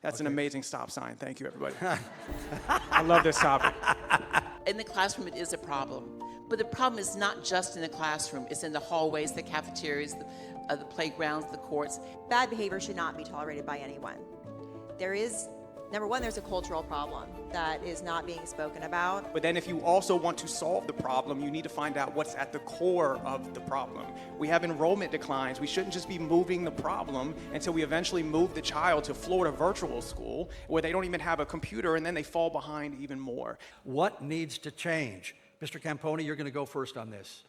That's an amazing stop sign. Thank you, everybody. I love this topic. In the classroom, it is a problem. But the problem is not just in the classroom. It's in the hallways, the cafeterias, the playgrounds, the courts. Bad behavior should not be tolerated by anyone. Number one, there's a cultural problem that is not being spoken about. But then if you also want to solve the problem, you need to find out what's at the core of the problem. We have enrollment declines. We shouldn't just be moving the problem until we eventually move the child to Florida virtual school where they don't even have a computer and then they fall behind even more. What needs to change? Mr. Campogni, you're going to go first on this.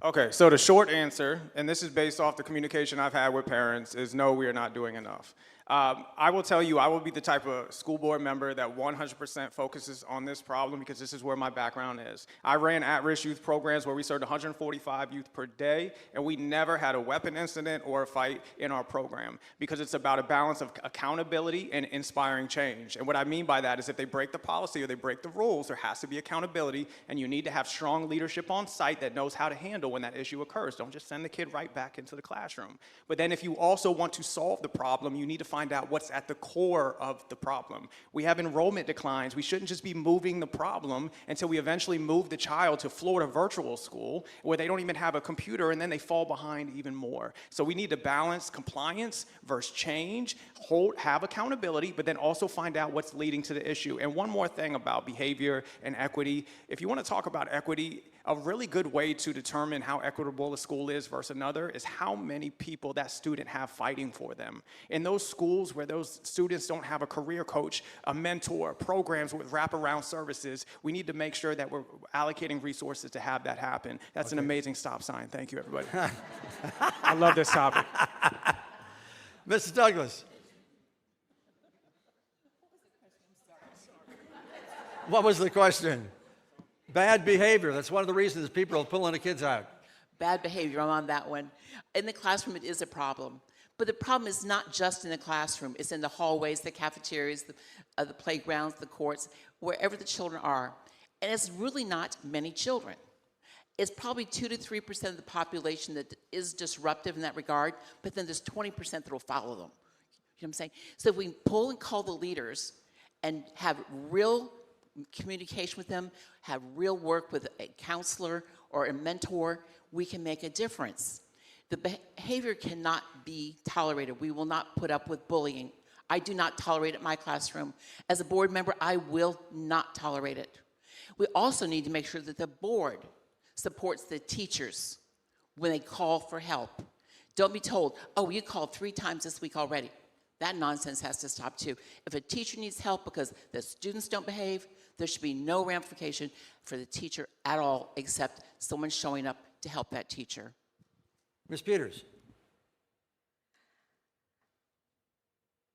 Okay, so the short answer, and this is based off the communication I've had with parents, is no, we are not doing enough. I will tell you, I will be the type of school board member that 100% focuses on this problem because this is where my background is. I ran at-risk youth programs where we served 145 youth per day, and we never had a weapon incident or a fight in our program because it's about a balance of accountability and inspiring change. And what I mean by that is if they break the policy or they break the rules, there has to be accountability, and you need to have strong leadership on site that knows how to handle when that issue occurs. Don't just send the kid right back into the classroom. But then if you also want to solve the problem, you need to find out what's at the core of the problem. We have enrollment declines. We shouldn't just be moving the problem until we eventually move the child to Florida virtual school where they don't even have a computer and then they fall behind even more. So we need to balance compliance versus change, have accountability, but then also find out what's leading to the issue. And one more thing about behavior and equity. If you want to talk about equity, a really good way to determine how equitable a school is versus another is how many people that student have fighting for them. In those schools where those students don't have a career coach, a mentor, programs with wraparound services, we need to make sure that we're allocating resources to have that happen. That's an amazing stop sign. Thank you, everybody. I love this topic. Mrs. Douglas. What was the question? Bad behavior. That's one of the reasons people are pulling the kids out. Bad behavior, I'm on that one. In the classroom, it is a problem. But the problem is not just in the classroom. It's in the hallways, the cafeterias, the playgrounds, the courts, wherever the children are. And it's really not many children. It's probably 2 to 3% of the population that is disruptive in that regard, but then there's 20% that will follow them. You know what I'm saying? So if we pull and call the leaders and have real communication with them, have real work with a counselor or a mentor, we can make a difference. The behavior cannot be tolerated. We will not put up with bullying. I do not tolerate it in my classroom. As a board member, I will not tolerate it. We also need to make sure that the board supports the teachers when they call for help. Don't be told, oh, you called 3 times this week already. That nonsense has to stop too. If a teacher needs help because the students don't behave, there should be no ramification for the teacher at all except someone showing up to help that teacher. Ms. Peters.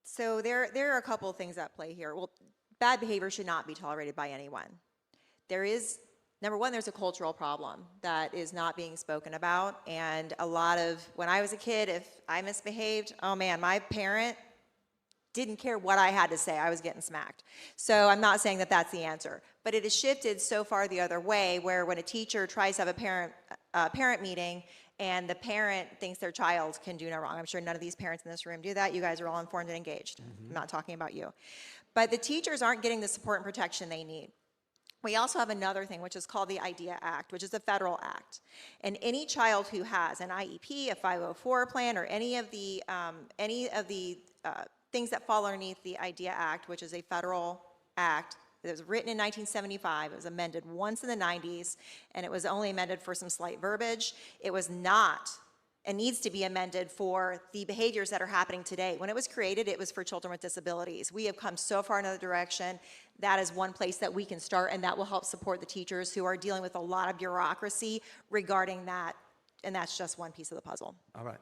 So there are a couple of things at play here. Well, bad behavior should not be tolerated by anyone. Number one, there's a cultural problem that is not being spoken about. And when I was a kid, if I misbehaved, oh man, my parent didn't care what I had to say. I was getting smacked. So I'm not saying that that's the answer. But it has shifted so far the other way where when a teacher tries to have a parent meeting and the parent thinks their child can do no wrong. I'm sure none of these parents in this room do that. You guys are all informed and engaged. I'm not talking about you. But the teachers aren't getting the support and protection they need. We also have another thing, which is called the IDEA Act, which is a federal act. And any child who has an IEP, a 504 plan, or any of the things that fall underneath the IDEA Act, which is a federal act, it was written in 1975. It was amended once in the 90s, and it was only amended for some slight verbiage. It was not and needs to be amended for the behaviors that are happening today. When it was created, it was for children with disabilities. We have come so far in another direction. That is one place that we can start, and that will help support the teachers who are dealing with a lot of bureaucracy regarding that, and that's just one piece of the puzzle. All right.